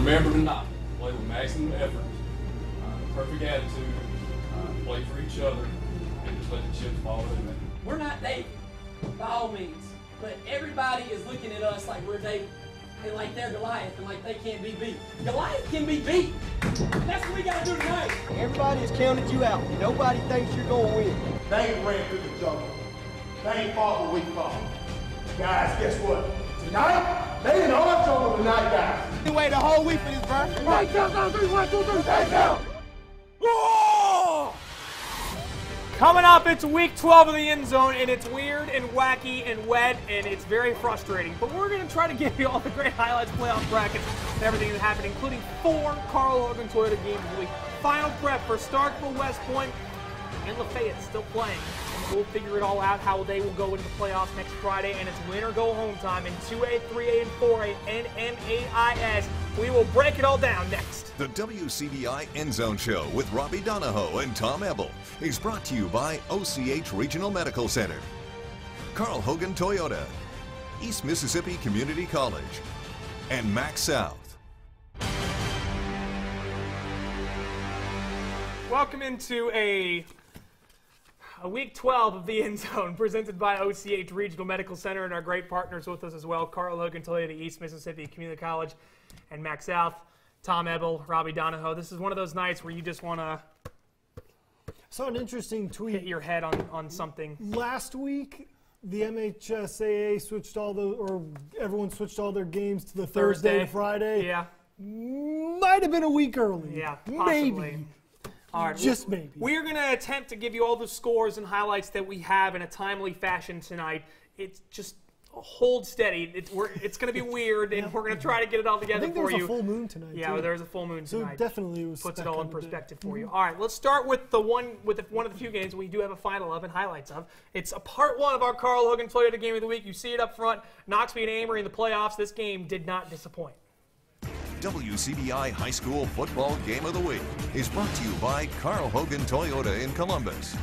remember tonight, play with maximum effort, perfect attitude, play for each other, and just let the chips fall in there. We're not David, by all means, but everybody is looking at us like we're David, and like they're Goliath, and like they can't be beat. Goliath can be beat. That's what we got to do tonight. Everybody has counted you out. Nobody thinks you're going to win. They ain't ran through the jungle. They ain't fought what we fought. Guys, guess what? Tonight, they in our jungle tonight, guys. We waited a whole week for this, bro. 1, 2, 3, 1, 2, 3, take down. Coming up, it's week 12 of the End Zone, and it's weird and wacky and wet, and it's very frustrating. But we're going to try to give you all the great highlights, playoff brackets, and everything that happened, including 4 Carl Hogan Toyota games of the week. Final prep for Starkville, West Point, and Lafayette still playing. And we'll figure it all out, how they will go into the playoffs next Friday, and it's win or go home time in 2A, 3A, and 4A, NMAIS. We will break it all down next. The WCBI End Zone Show with Robbie Donahoe and Tom Ebel is brought to you by OCH Regional Medical Center, Carl Hogan Toyota, East Mississippi Community College, and Max South. Welcome into a week 12 of the End Zone presented by OCH Regional Medical Center and our great partners with us as well, Carl Hogan Toyota, East Mississippi Community College, and Max South. Tom Ebel, Robbie Donahoe. This is one of those nights where you just want to saw an interesting tweet. Hit your head on something. Last week, the MHSAA switched everyone switched all their games to the Thursday to Friday. Yeah. Might have been a week early. Yeah, possibly. Maybe. All right, just maybe. We're going to attempt to give you all the scores and highlights that we have in a timely fashion tonight. It's just hold steady. It's going to be weird, and we're going to try to get it all together for you. I think there's a full moon tonight. Yeah, too. there's a full moon tonight. So definitely puts it all in perspective for you. All right, let's start with one of the few games we do have a final of and highlights of. It's a part 1 of our Carl Hogan Toyota Game of the Week. You see it up front. Knox beat Amory in the playoffs. This game did not disappoint. WCBI High School Football Game of the Week is brought to you by Carl Hogan Toyota in Columbus.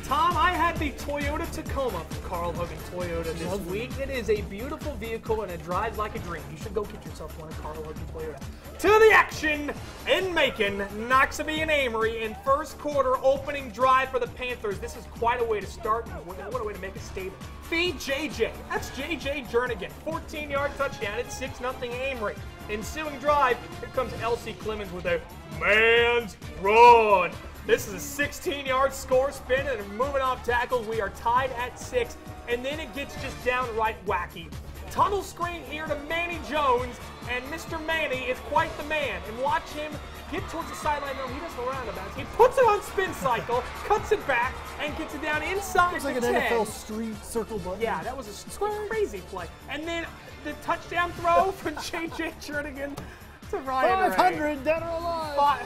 Tom, I had the Toyota Tacoma from Carl Hogan Toyota this week. It is a beautiful vehicle and it drives like a dream. You should go get yourself one of Carl Hogan Toyota. To the action in Macon, Noxubee and Amory in first quarter opening drive for the Panthers. This is quite a way to start. What a way to make a statement. Feed JJ. That's JJ Jernigan. 14-yard touchdown. It's 6-0 Amory. Ensuing drive, here comes Elsie Clemens with a man's run. This is a 16-yard score spin and moving off tackles. We are tied at 6, and then it gets just downright wacky. Tunnel screen here to Manny Jones, and Mr. Manny is quite the man. And watch him get towards the sideline. No, he doesn't roundabouts. He puts it on spin cycle, cuts it back, and gets it down inside Looks the like 10. an NFL street circle button. Yeah, that was a crazy play. And then the touchdown throw from J.J. Jernigan to Ryan 500 dead or alive.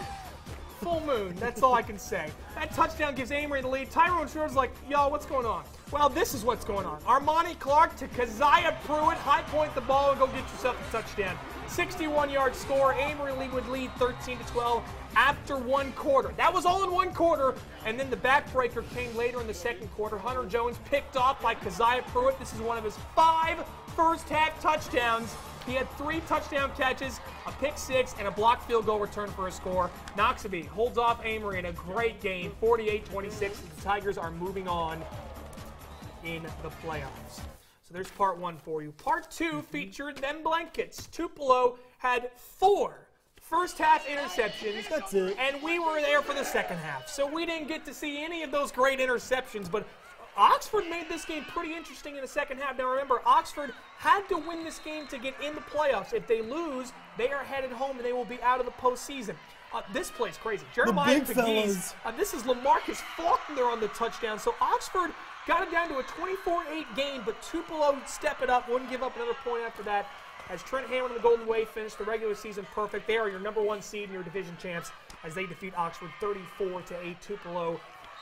Full moon, that's all I can say. That touchdown gives Amory the lead. Tyrone Schroeder's like, yo, what's going on? Well, this is what's going on. Armani Clark to Keziah Pruitt. High point the ball and go get yourself a touchdown. 61-yard score. Amory would lead 13-12 after 1 quarter. That was all in 1 quarter, and then the backbreaker came later in the 2nd quarter. Hunter Jones picked off by Keziah Pruitt. This is one of his 5 first-half touchdowns. He had 3 touchdown catches, a pick 6, and a blocked field goal return for a score. Noxubee holds off Amory in a great game, 48-26. The Tigers are moving on in the playoffs. So there's part 1 for you. Part 2 featured them blankets. Tupelo had 4 first-half interceptions. That's it. And we were there for the second half. So we didn't get to see any of those great interceptions, but Oxford made this game pretty interesting in the second half. Now remember, Oxford had to win this game to get in the playoffs. If they lose, they are headed home and they will be out of the postseason. This play's crazy. Jeremiah Pegues. This is Lamarcus Faulkner on the touchdown. So Oxford got it down to a 24-8 game, but Tupelo step it up, wouldn't give up another point after that. As Trent Hammond and the Golden Wave finished the regular season perfect, they are your #1 seed and your division champs as they defeat Oxford 34-8. Tupelo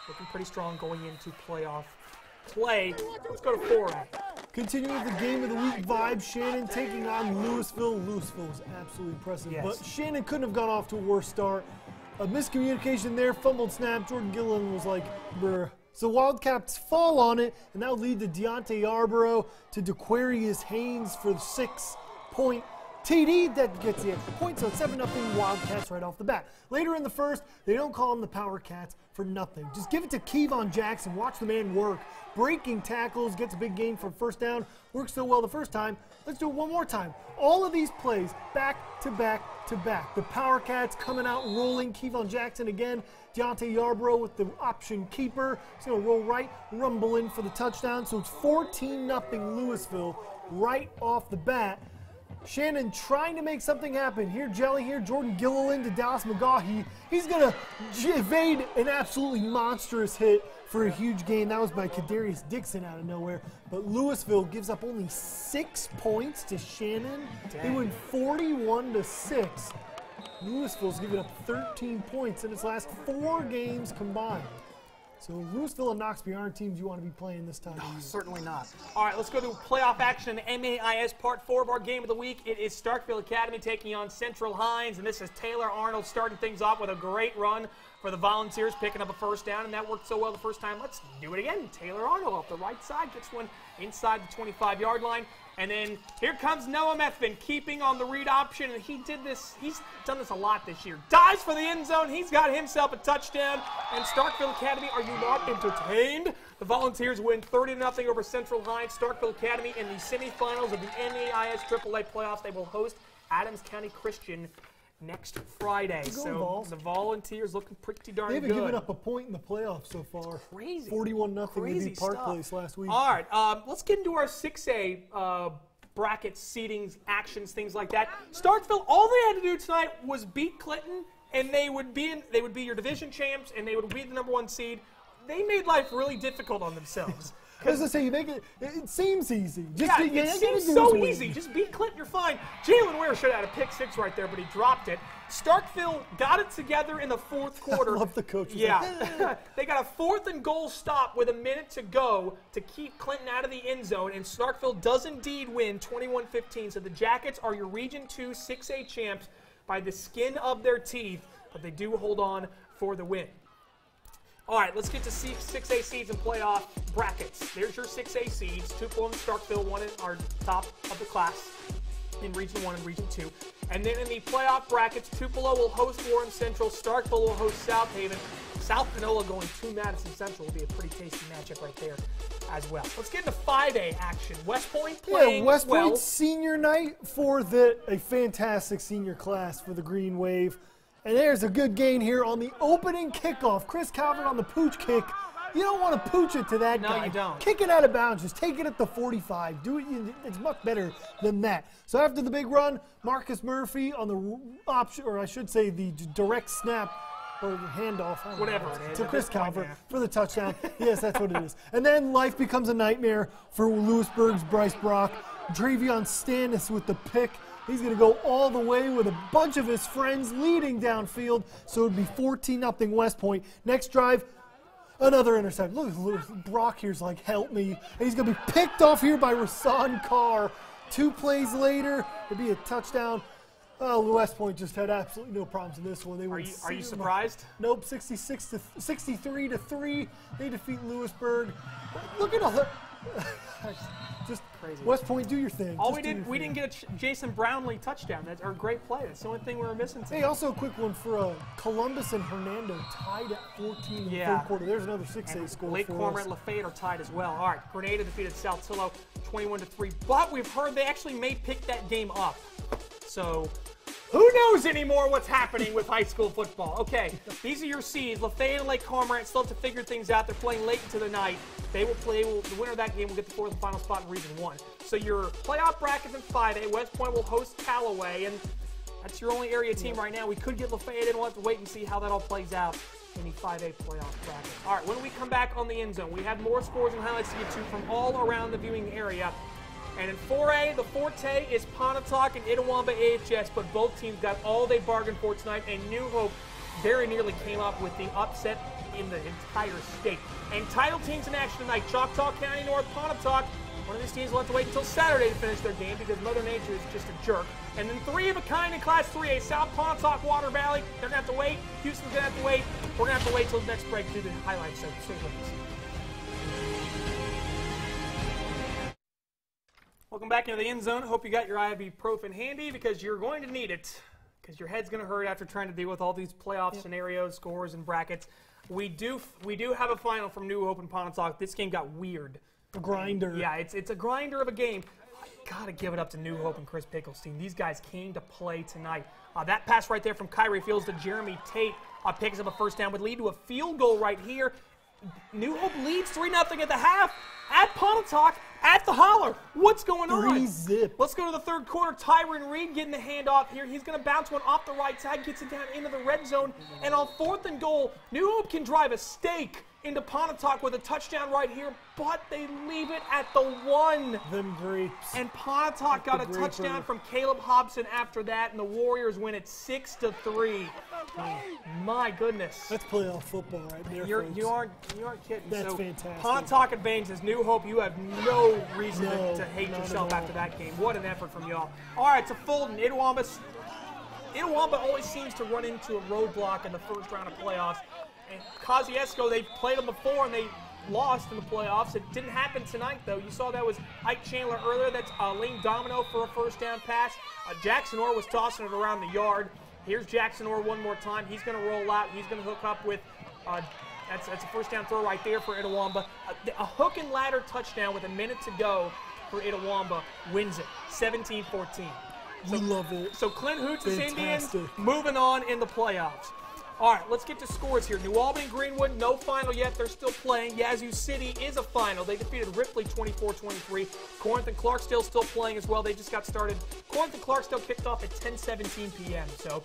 looking pretty strong going into playoff play. Let's go to 4A. Continuing with the game of the week vibe, Shannon taking on Louisville. Louisville was absolutely impressive, Yes. but Shannon couldn't have gone off to a worse start. A miscommunication there, fumbled snap. Jordan Gilliland was like, brr. So Wildcats fall on it, and that would lead to Deontay Yarborough to DeQuarius Haynes for the 6-point TD that gets the extra point, so it's 7-0 Wildcats right off the bat. Later in the first, they don't call them the Power Cats for nothing. Just give it to Kevon Jackson. Watch the man work. Breaking tackles, gets a big gain for first down. Works so well the first time. Let's do it one more time. All of these plays back to back to back. The Power Cats coming out rolling. Kevon Jackson again. Deontay Yarbrough with the option keeper. He's going to roll right, rumble in for the touchdown. So it's 14-0 Louisville right off the bat. Shannon trying to make something happen. Here, Jelly here, Jordan Gilliland to Dallas McGaughey. He's going to evade an absolutely monstrous hit for a huge gain. That was by Kadarius Dixon out of nowhere. But Louisville gives up only 6 points to Shannon. They win 41-6. Louisville's given up 13 points in its last 4 games combined. So Louisville and Knoxville aren't teams you want to be playing this time. No, certainly not. All right, let's go to playoff action in MAIS Part 4 of our game of the week. It is Starkville Academy taking on Central Hines, and this is Taylor Arnold starting things off with a great run for the Volunteers, picking up a first down, and that worked so well the first time. Let's do it again. Taylor Arnold off the right side gets one inside the 25-yard line. And then here comes Noah Methvin, keeping on the read option, and he did this. He's done this a lot this year. Dives for the end zone. He's got himself a touchdown. And Starkville Academy, are you not entertained? The Volunteers win 30-0 over Central Hines. Starkville Academy in the semifinals of the NAIS AAA playoffs. They will host Adams County Christian next Friday. So the Volunteers looking pretty darn good. They haven't given up a point in the playoffs so far. It's crazy. 41-0. They beat Park Place last week. All right, let's get into our 6A bracket seedings, actions, things like that. Starkville, all they had to do tonight was beat Clinton, and they would be your division champs, and they would be the #1 seed. They made life really difficult on themselves. As I say, you make it seems easy. It seems so easy. Just beat Clinton, you're fine. Jalen Ware should have had a pick 6 right there, but he dropped it. Starkville got it together in the 4th quarter. I love the coaches. Yeah. They got a 4th and goal stop with a minute to go to keep Clinton out of the end zone, and Starkville does indeed win 21-15. So the Jackets are your Region 2 6A champs by the skin of their teeth, but they do hold on for the win. All right, let's get to 6A seeds and playoff brackets. There's your 6A seeds. Tupelo and Starkville, one are top of the class in Region 1 and Region 2. And then in the playoff brackets, Tupelo will host Warren Central. Starkville will host South Haven. South Panola going to Madison Central will be a pretty tasty matchup right there as well. Let's get into 5A action. West Point playing West well. Point senior night for a fantastic senior class for the Green Wave. And there's a good gain here on the opening kickoff. Chris Calvert on the pooch kick. You don't want to pooch it to that guy. No, you don't. Kick it out of bounds. Just take it at the 45. Do it. It's much better than that. So after the big run, Marcus Murphy on the option, or I should say the direct snap or handoff, whatever it is, to Chris Calvert for the touchdown. Yes, that's what it is. And then life becomes a nightmare for Lewisburg's Bryce Brock. Dravion Stannis with the pick. He's going to go all the way with a bunch of his friends leading downfield. So it would be 14-0 West Point. Next drive, another interception. Look, Brock here's like, help me. And he's going to be picked off here by Rasan Carr. 2 plays later, it'll be a touchdown. Oh, West Point just had absolutely no problems in this one. They Are you surprised? Nope, 63-3. They defeat Lewisburg. Look at all that. Just crazy. West Point, do your thing. We didn't get a Jason Brownlee touchdown. That's our great play. That's the only thing we were missing today. Hey, also a quick one for Columbus and Hernando tied at 14 in the 3rd quarter. There's another 6A score. Lake Cormorant and Lafayette are tied as well. All right, Grenada defeated Saltillo 21-3. But we've heard they actually may pick that game up. So who knows anymore what's happening with high school football? Okay, these are your seeds. Lafayette and Lake Cormorant still have to figure things out. They're playing late into the night. They will play. The winner of that game will get the 4th and final spot in Region 1. So your playoff brackets in 5A. West Point will host Callaway, and that's your only area team right now. We could get Lafayette in. We'll have to wait and see how that all plays out in the 5A playoff bracket. All right, when we come back on the end zone, we have more scores and highlights to get to from all around the viewing area. And in 4A, the forte is Pontotoc and Itawamba AHS, but both teams got all they bargained for tonight, and New Hope very nearly came up with the upset in the entire state. And title teams in action tonight, Choctaw County North, Pontotoc. One of these teams will have to wait until Saturday to finish their game because Mother Nature is just a jerk. And then 3 of a kind in Class 3A, South Pontotoc, Water Valley. They're going to have to wait. Houston's going to have to wait. We're going to have to wait till the next break to do the highlights, so stay with us. Welcome Welcome back into the end zone. Hope you got your ibuprofen handy because you're going to need it because your head's going to hurt after trying to deal with all these playoff scenarios, scores, and brackets. We do have a final from New Hope and Pontotoc. This game got weird. A grinder. Yeah, it's a grinder of a game. I got to give it up to New Hope and Chris Pickelstein. These guys came to play tonight. That pass right there from Kyrie Fields to Jeremy Tate picks up a first down, would lead to a field goal right here. New Hope leads 3-0 at the half at Pontotoc at the Holler. What's going on? 3-zip. Let's go to the third quarter. Tyron Reed getting the handoff here. He's going to bounce one off the right side, gets it down into the red zone, and on 4th and goal, New Hope can drive a stake into Pontotoc with a touchdown right here, but they leave it at the 1. Them grapes. And Pontotoc got a touchdown from Caleb Hobson after that, and the Warriors win it 6-3. My goodness. That's playoff football right there, folks. You aren't kidding. That's so fantastic. Pontotoc advances. New Hope, you have no reason to hate yourself after that game. What an effort from y'all. All right, so Fulton, Itawamba always seems to run into a roadblock in the first round of playoffs. And Kosciuszko, they played them before and they lost in the playoffs. It didn't happen tonight, though. You saw that was Ike Chandler earlier. That's Lane Domino for a first down pass. Jackson Orr was tossing it around the yard. Here's Jackson Orr one more time. He's going to roll out. He's going to hook up with that's a first down throw right there for Itawamba. A hook and ladder touchdown with a minute to go for Itawamba wins it, 17-14. We love it. So Clint Hoots' Indians Fantastic. moving on in the playoffs. All right, let's get to scores here. New Albany Greenwood, no final yet. They're still playing. Yazoo City is a final. They defeated Ripley 24-23. Corinth and Clarksdale still playing as well. They just got started. Corinth and Clarksdale kicked off at 10:17 p.m. So,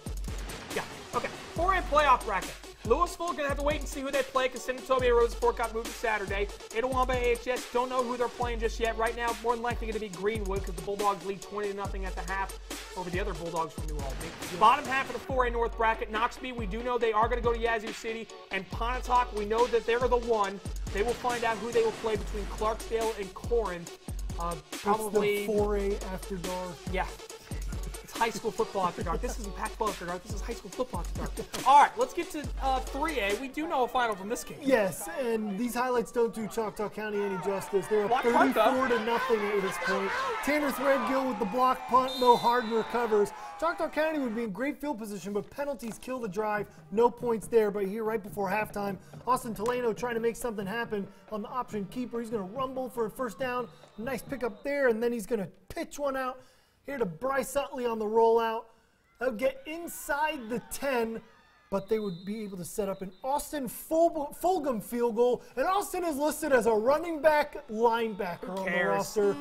yeah. Okay, 4A playoff bracket. Louisville going to have to wait and see who they play because San Antonio Roseport got moved to Saturday. Itawamba AHS, don't know who they're playing just yet. Right now, more than likely going to be Greenwood because the Bulldogs lead 20-0 at the half over the other Bulldogs from New Albany. Bottom half of the 4A North bracket, Knoxville, we do know they are going to go to Yazoo City. And Pontotoc, we know that they're the 1. They will find out who they will play between Clarksdale and Corinth. Probably It's the 4A after dark. Yeah. High school football after dark. This isn't Pac-12 after dark. This is high school football after dark. All right, let's get to 3A. We do know a final from this game. Yes, and these highlights don't do Choctaw County any justice. They're up Block punt, 34-0 at this point. Tanner Threadgill with the block punt, Mo Harden recovers. Choctaw County would be in great field position, but penalties kill the drive. No points there, but here right before halftime, Austin Toleno trying to make something happen on the option keeper. He's going to rumble for a first down. Nice pickup there, and then he's going to pitch one out. Here to Bryce Utley on the rollout. They'll get inside the 10, but they would be able to set up an Austin Fulgham field goal. And Austin is listed as a running back linebacker on the roster.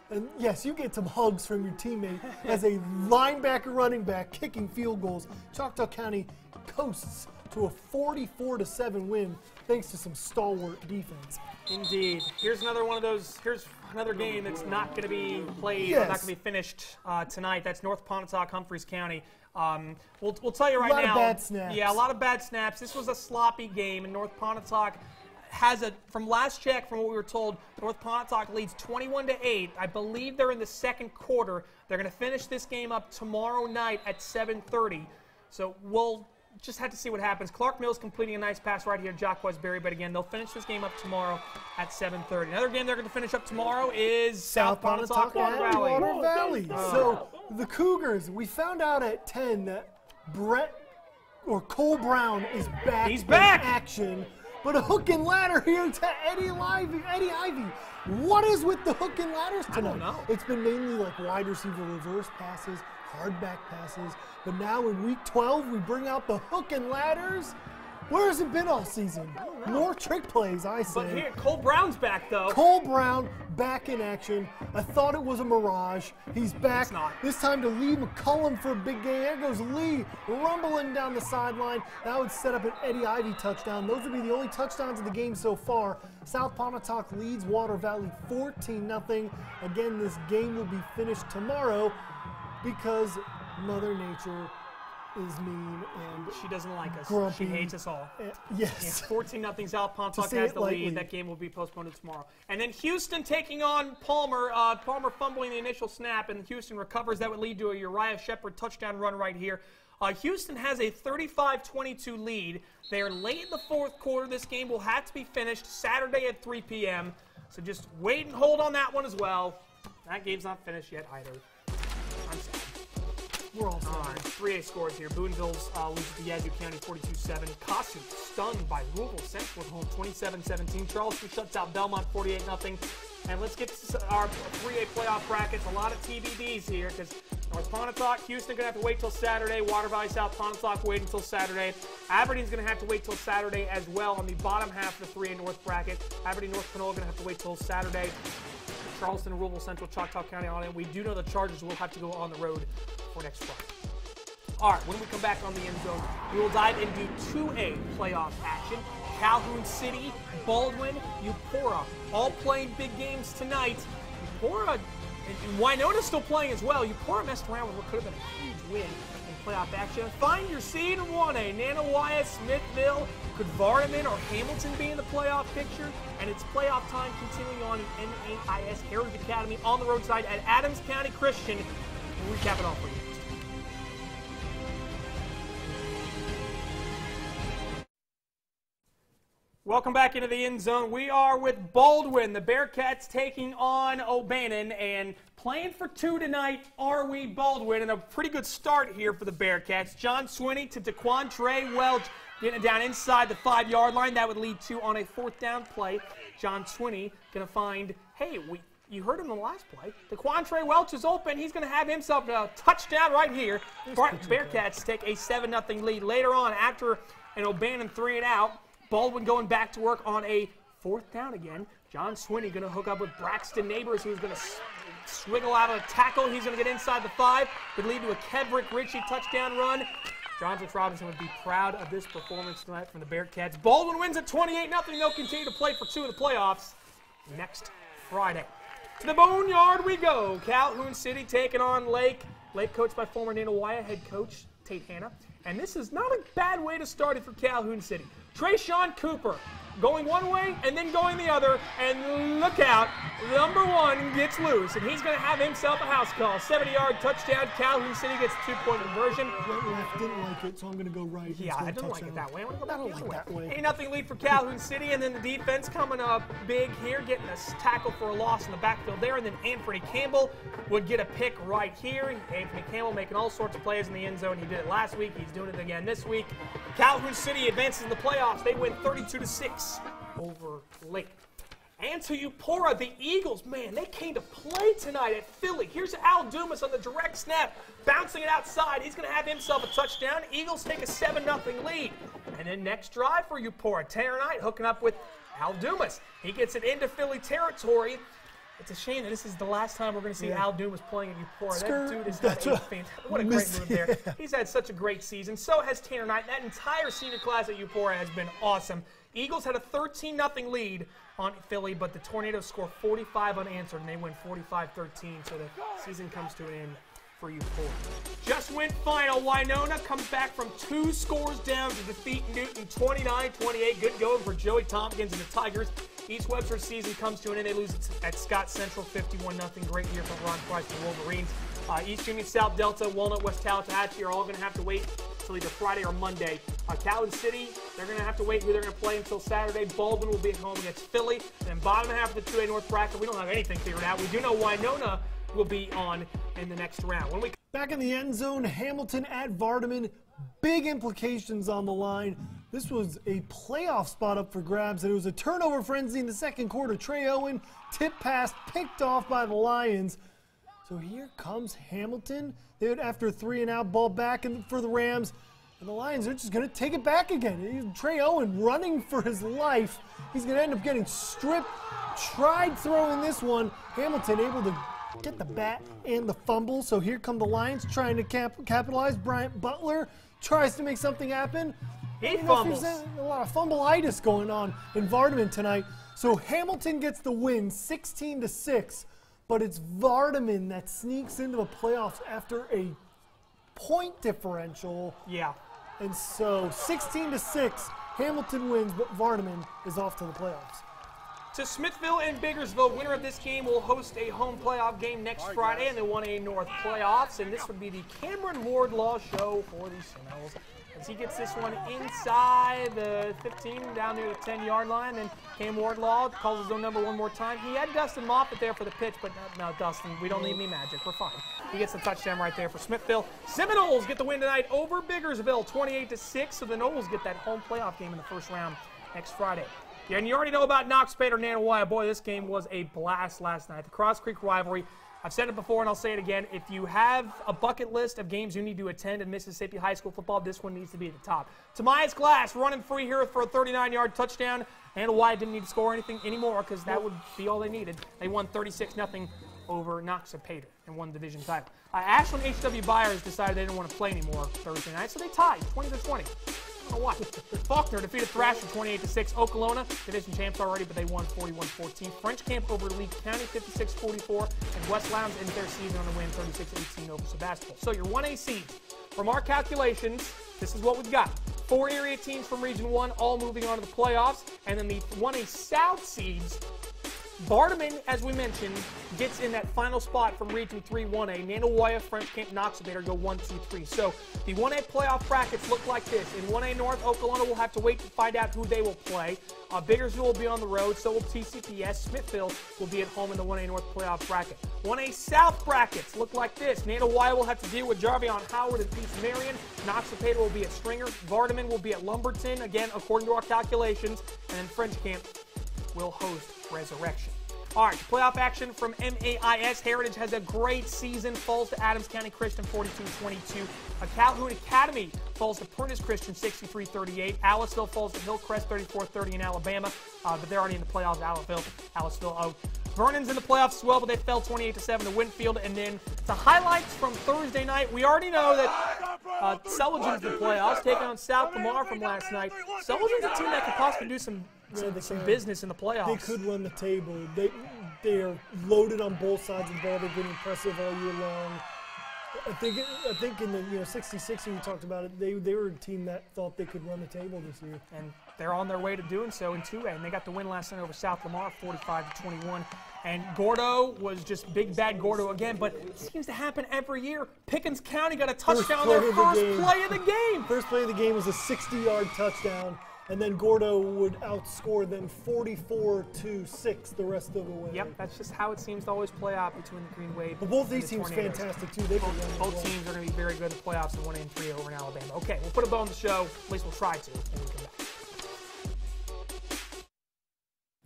And yes, you get some hugs from your teammate as a linebacker running back kicking field goals. Choctaw County coasts to a 44-7 win thanks to some stalwart defense. Indeed. Here's another one of those. Here's another game that's not going to be played, Yes. or not going to be finished tonight. That's North Pontotoc, Humphreys County. We'll tell you right now. A lot of bad snaps. Yeah, a lot of bad snaps. This was a sloppy game, and North Pontotoc has from last check, from what we were told, North Pontotoc leads 21-8. I believe they're in the second quarter. They're going to finish this game up tomorrow night at 7:30. So we'll just have to see what happens. Clark Mills completing a nice pass right here to Jacques Berry, but again, they'll finish this game up tomorrow at 7:30. Another game they're going to finish up tomorrow is South Pontotoc Water Valley. Water Valley. So the Cougars, we found out at 10 that Cole Brown is back. He's back. In action. But a hook and ladder here to Eddie Ivy. What is with the hook and ladders tonight? I don't know. It's been mainly like wide receiver reverse passes, hard back passes. But now in week 12, we bring out the hook and ladders. Where has it been all season? More trick plays, I say. But here, Cole Brown's back, though. Cole Brown back in action. I thought it was a mirage. He's back. It's not. This time to Lee McCullum for a big game. There goes Lee rumbling down the sideline. That would set up an Eddie Ivy touchdown. Those would be the only touchdowns of the game so far. South Pontotoc leads Water Valley 14-0. Again, this game will be finished tomorrow because Mother Nature is mean and she doesn't like us. grumpy. She hates us all. Yes. 14-0 South Pontotoc say has it the lightly. lead. That game will be postponed to tomorrow. And then Houston taking on Palmer. Palmer fumbling the initial snap, and Houston recovers. That would lead to a Uriah Shepard touchdown run right here. Houston has a 35-22 lead. They are late in the fourth quarter. This game will have to be finished Saturday at 3 p.m. So just wait and hold on that one as well. That game's not finished yet either. I'm sad. We're all All right, 3A scores here. Boonville's loses to Yazoo County 42-7. Kossuth stunned by Louisville Central at home 27-17. Charleston shuts out Belmont 48-0. And let's get to our 3A playoff brackets. A lot of TBDs here because North Pontotoc, Houston going to have to wait till Saturday. Water Valley South Pontotoc wait until Saturday. Aberdeen's going to have to wait till Saturday as well on the bottom half of the 3A North bracket. Aberdeen North Panola going to have to wait till Saturday. Charleston and Louisville Central, Choctaw County on it. We do know the Chargers will have to go on the road for next Friday. All right, when we come back on the End Zone, we will dive into 2A playoff action. Calhoun City, Baldwin, Eupora, all playing big games tonight. Eupora and Wynonna still playing as well. Eupora messed around with what could have been a huge win in playoff action. Find your seed in 1A. Nanawaya, Smithville, could Vardaman or Hamilton be in the playoff picture? And it's playoff time continuing on in NAIS Heritage Academy on the roadside at Adams County Christian. We'll recap it all for you. Welcome back into the End Zone. We are with Baldwin, the Bearcats taking on O'Bannon, and playing for 2 tonight, are we, Baldwin? And a pretty good start here for the Bearcats. John Swinney to DeQuantre Welch, getting it down inside the 5-yard line. That would lead to, on a 4th down play, John Swinney going to find, hey, you heard him in the last play. DeQuantre Welch is open. He's going to have himself a touchdown right here. Bearcats take a 7-0 lead. Later on, after an O'Bannon 3-and-out, Baldwin going back to work on a 4th down again. John Swinney going to hook up with Braxton Neighbors, who's going to swiggle out on a tackle. He's going to get inside the 5. Would lead to a Kedrick Ritchie touchdown run. Jonathan Robinson would be proud of this performance tonight from the Bearcats. Baldwin wins at 28-0. They'll continue to play for 2 of the playoffs next Friday. To the Boneyard we go. Calhoun City taking on Lake. Lake coached by former Nanawaya head coach Tate Hanna. And this is not a bad way to start it for Calhoun City. Trayshawn Cooper going one way and then going the other, and look out, number 1 gets loose, and he's going to have himself a house call. 70-yard touchdown. Calhoun City gets a 2-point conversion. Left didn't like it, so I'm going to go right. Yeah, I don't like it that way. I'm going to go back the that way. 8-0 lead for Calhoun City, and then the defense coming up big here, getting a tackle for a loss in the backfield there, and then Anthony Campbell would get a pick right here. Anthony Campbell making all sorts of plays in the end zone. He did it last week. He's doing it again this week. Calhoun City advances in the playoffs. They win 32-6 over Lake. And to Eupora, the Eagles, man, they came to play tonight at Philly. Here's Al Dumas on the direct snap, bouncing it outside. He's going to have himself a touchdown. Eagles take a 7-0 lead. And then next drive for Eupora, Tanner Knight hooking up with Al Dumas. He gets it into Philly territory. It's a shame that this is the last time we're going to see Al Dumas playing at Eupora. That dude has had a fantastic, what a great move there. He's had such a great season. So has Tanner Knight. That entire senior class at Eupora has been awesome. Eagles had a 13-0 lead on Philly, but the Tornadoes score 45 unanswered, and they win 45-13, so the season comes to an end for Eupora. Just went final. Wynonna comes back from 2 scores down to defeat Newton 29-28. Good going for Joey Tompkins and the Tigers. East Webster's season comes to an end. They lose at Scott Central 51-0. Great year for Ron Price and the Wolverines. East Union, South Delta, Walnut, West Tallahatchie are all going to have to wait until either Friday or Monday. Calhoun City, they're going to have to wait who they're going to play until Saturday. Baldwin will be at home against Philly. And then bottom half of the 2A North bracket, we don't have anything figured out. We do know Wynonna will be on in the next round. When we back in the end zone, Hamilton at Vardaman. Big implications on the line. This was a playoff spot up for grabs, and it was a turnover frenzy in the second quarter. Trey Owen, tip pass, picked off by the Lions. So here comes Hamilton. They would, after a 3-and-out, ball back for the Rams, and the Lions are just going to take it back again. Trey Owen running for his life. He's going to end up getting stripped. Tried throwing this one. Hamilton able to get the bat and the fumble. So here come the Lions trying to capitalize. Bryant Butler tries to make something happen. He fumbles. There's a lot of fumbleitis going on in Vardaman tonight. So Hamilton gets the win, 16-6. But it's Vardaman that sneaks into the playoffs after a point differential. Yeah. And so 16-6, Hamilton wins, but Vardaman is off to the playoffs. to Smithville and Biggersville. Winner of this game will host a home playoff game next Friday in the 1A North playoffs, and this would be the Cameron Wardlaw show for the Seminoles. As he gets this one inside the 15, down near the 10-yard line, and Cam Wardlaw calls his own number one more time. He had Dustin Moffitt there for the pitch, but no, Dustin, we don't need any magic. We're fine. He gets the touchdown right there for Smithville. Seminoles get the win tonight over Biggersville, 28-6, so the Noles get that home playoff game in the first round next Friday. Yeah, and you already know about Knox Spader and Nanawaya. Boy, this game was a blast last night. The Cross Creek rivalry. I've said it before and I'll say it again. If you have a bucket list of games you need to attend in Mississippi high school football, this one needs to be at the top. Tomias Glass running free here for a 39-yard touchdown. Nanawaya didn't need to score anything anymore because that would be all they needed. They won 36-0 over Knox Spader and won the division title. Ashland H.W. Byers decided they didn't want to play anymore Thursday night, so they tied 20-20. I don't know why. Faulkner defeated Thrasher 28-6. Okolona, division champs already, but they won 41-14. French Camp over Lee County 56-44. And West Lowndes ended their season on a win 36-18 over Sebastopol. So your 1A seeds, from our calculations, this is what we've got. 4 area teams from Region 1 all moving on to the playoffs. And then the 1A South seeds, Vardaman, as we mentioned, gets in that final spot from Region 3 1A. Nanawaya, French Camp, Knox Spader go 1, 2, 3. So the 1A playoff brackets look like this. In 1A North, Okolona will have to wait to find out who they will play. Biggersville will be on the road, so will TCPS. Smithville will be at home in the 1A North playoff bracket. 1A South brackets look like this. Nanawaya will have to deal with Jarvion Howard and East Marion. Knox Spader will be at Stringer. Vardaman will be at Lumberton, again, according to our calculations. And then French Camp will host Resurrection. All right, playoff action from MAIS. Heritage has a great season. Falls to Adams County Christian 42-22. Calhoun Academy falls to Prentice Christian 63-38. Aliceville falls to Hillcrest 34-30 in Alabama, but they're already in the playoffs. Aliceville. Vernon's in the playoffs as well, but they fell 28-7 to Winfield. And then the highlights from Thursday night. We already know that Sullivan's in the playoffs, taking on South Lamar from last night. Sullivan's a team that could possibly do some business in the playoffs. They could run the table. They are loaded on both sides of the ball. They've been impressive all year long. I think in the 66 we talked about it. They were a team that thought they could run the table this year. And they're on their way to doing so in 2A. And they got the win last night over South Lamar, 45-21. And Gordo was just big bad Gordo again, but it seems to happen every year. Pickens County got a touchdown on their first play of the game. First play of the game was a 60-yard touchdown. And then Gordo would outscore them 44-6 the rest of the way. Yep, that's just how it seems to always play out between the Green Wave. But both these teams fantastic too. Both teams are going to be very good in the playoffs in 1A and 3A over in Alabama. Okay, we'll put a bow on the show. At least we'll try to when we come back.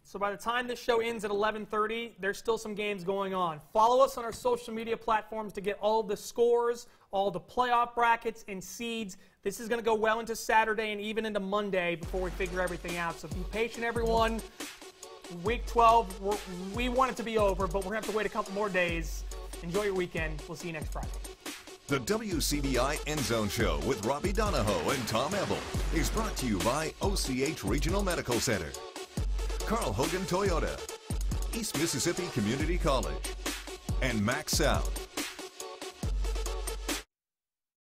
So by the time this show ends at 11:30, there's still some games going on. Follow us on our social media platforms to get all the scores, all the playoff brackets and seeds. This is going to go well into Saturday and even into Monday before we figure everything out. So be patient, everyone. Week 12, we want it to be over, but we're going to have to wait a couple more days. Enjoy your weekend. We'll see you next Friday. The WCBI EndZone Show with Robbie Donahoe and Tom Ebel is brought to you by OCH Regional Medical Center, Carl Hogan Toyota, East Mississippi Community College, and Max South.